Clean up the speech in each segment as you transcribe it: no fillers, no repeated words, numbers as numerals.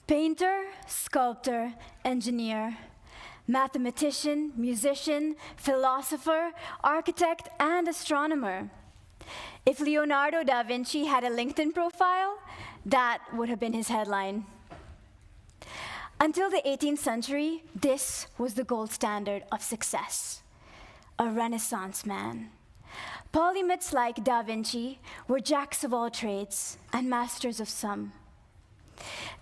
Painter, sculptor, engineer, mathematician, musician, philosopher, architect, and astronomer. If Leonardo da Vinci had a LinkedIn profile, that would have been his headline. Until the 18th century, this was the gold standard of success. A Renaissance man. Polymaths like Da Vinci were jacks of all trades and masters of some.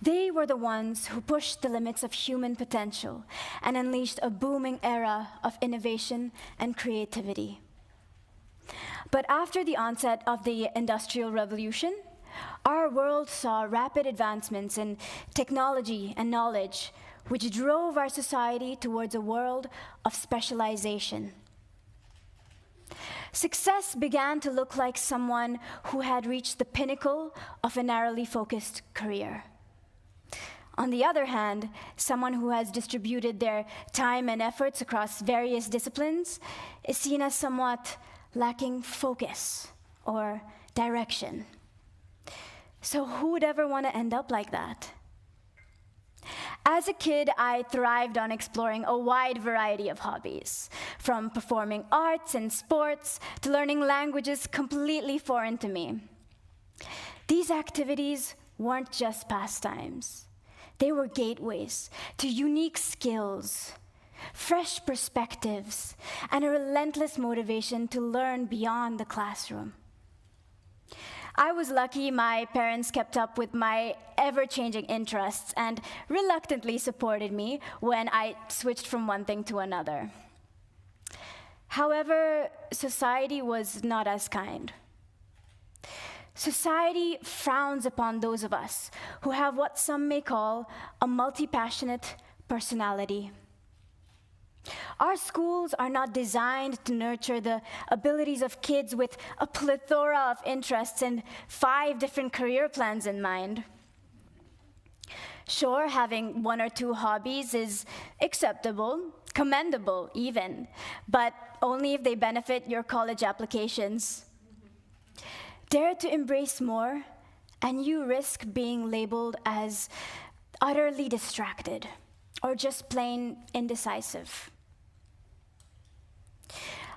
They were the ones who pushed the limits of human potential and unleashed a booming era of innovation and creativity. But after the onset of the Industrial Revolution, our world saw rapid advancements in technology and knowledge, which drove our society towards a world of specialization. Success began to look like someone who had reached the pinnacle of a narrowly focused career. On the other hand, someone who has distributed their time and efforts across various disciplines is seen as somewhat lacking focus or direction. So who would ever want to end up like that? As a kid, I thrived on exploring a wide variety of hobbies, from performing arts and sports to learning languages completely foreign to me. These activities weren't just pastimes. They were gateways to unique skills, fresh perspectives, and a relentless motivation to learn beyond the classroom. I was lucky my parents kept up with my ever-changing interests and reluctantly supported me when I switched from one thing to another. However, society was not as kind. Society frowns upon those of us who have what some may call a multi-passionate personality. Our schools are not designed to nurture the abilities of kids with a plethora of interests and 5 different career plans in mind. Sure, having 1 or 2 hobbies is acceptable, commendable even, but only if they benefit your college applications. Dare to embrace more, and you risk being labeled as utterly distracted or just plain indecisive.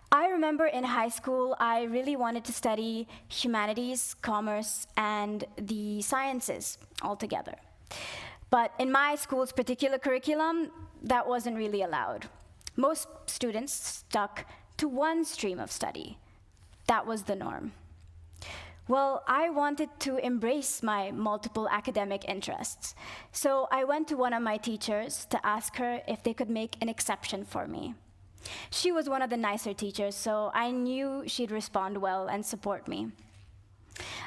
I remember in high school, I really wanted to study humanities, commerce, and the sciences altogether. But in my school's particular curriculum, that wasn't really allowed. Most students stuck to one stream of study. That was the norm. Well, I wanted to embrace my multiple academic interests. So I went to one of my teachers to ask her if they could make an exception for me. She was one of the nicer teachers, so I knew she'd respond well and support me.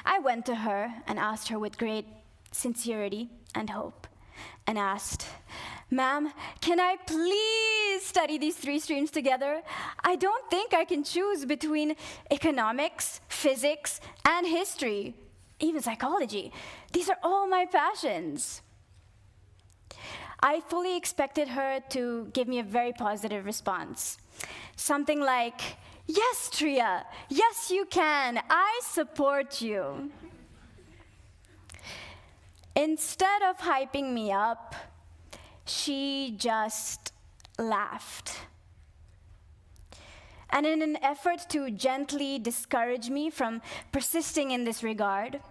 I went to her and asked her with great sincerity and hope, and asked, "Ma'am, can I please study these 3 streams together? I don't think I can choose between economics, physics, and history, even psychology. These are all my passions." I fully expected her to give me a very positive response. Something like, "Yes, Triya, yes you can, I support you." Instead of hyping me up, she just laughed. And in an effort to gently discourage me from persisting in this regard,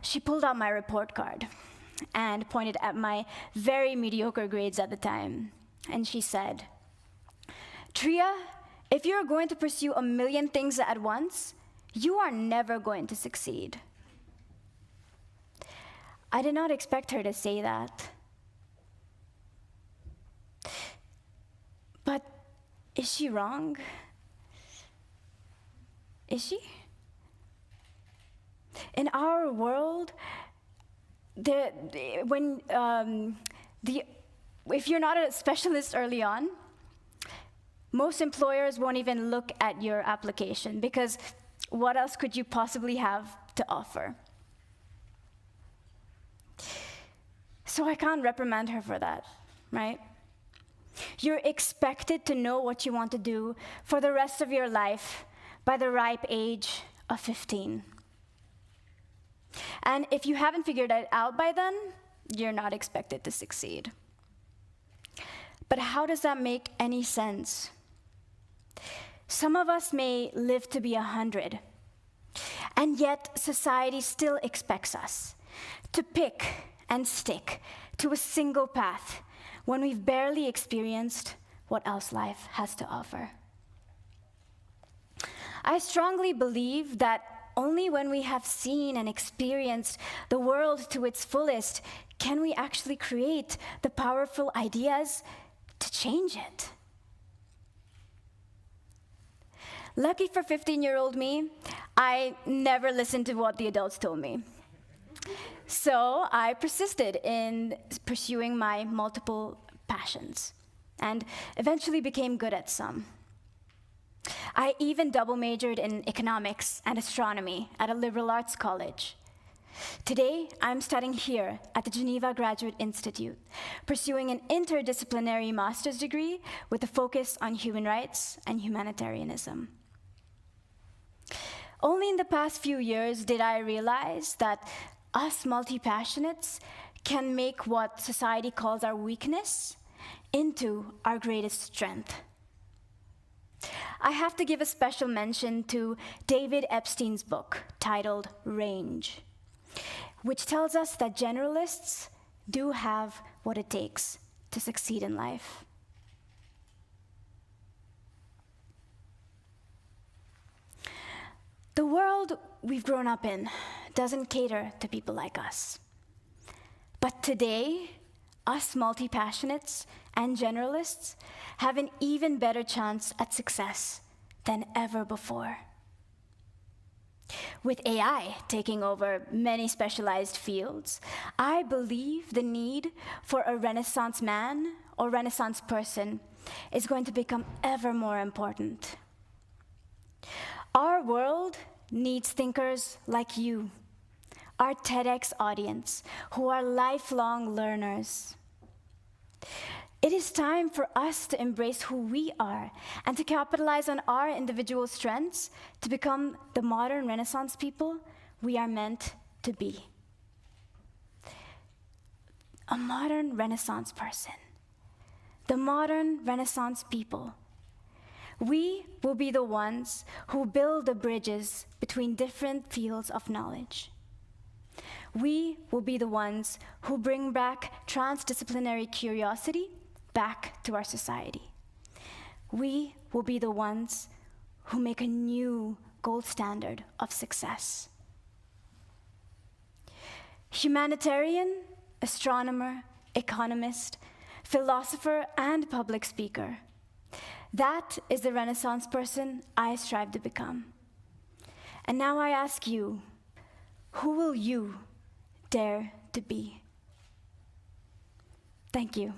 she pulled out my report card and pointed at my very mediocre grades at the time. And she said, "Triya, if you're going to pursue a million things at once, you are never going to succeed." I did not expect her to say that. But is she wrong? Is she? In our world, if you're not a specialist early on, most employers won't even look at your application because what else could you possibly have to offer? So I can't reprimand her for that, right? You're expected to know what you want to do for the rest of your life by the ripe age of 15. And if you haven't figured it out by then, you're not expected to succeed. But how does that make any sense? Some of us may live to be 100, and yet society still expects us to pick and stick to a single path when we've barely experienced what else life has to offer. I strongly believe that only when we have seen and experienced the world to its fullest can we actually create the powerful ideas to change it. Lucky for 15-year-old me, I never listened to what the adults told me. So I persisted in pursuing my multiple passions and eventually became good at some. I even double majored in economics and astronomy at a liberal arts college. Today, I'm studying here at the Geneva Graduate Institute, pursuing an interdisciplinary master's degree with a focus on human rights and humanitarianism. Only in the past few years did I realize that us multi-passionates can make what society calls our weakness into our greatest strength. I have to give a special mention to David Epstein's book titled Range, which tells us that generalists do have what it takes to succeed in life. The world we've grown up in doesn't cater to people like us. But today, us multi-passionates and generalists have an even better chance at success than ever before. With AI taking over many specialized fields, I believe the need for a Renaissance man or Renaissance person is going to become ever more important. Our world needs thinkers like you, our TEDx audience, who are lifelong learners. It is time for us to embrace who we are and to capitalize on our individual strengths to become the modern Renaissance people we are meant to be. A modern Renaissance person. The modern Renaissance people. We will be the ones who build the bridges between different fields of knowledge. We will be the ones who bring back transdisciplinary curiosity back to our society. We will be the ones who make a new gold standard of success. Humanitarian, astronomer, economist, philosopher, and public speaker. That is the Renaissance person I strive to become. And now I ask you, who will you dare to be? Thank you.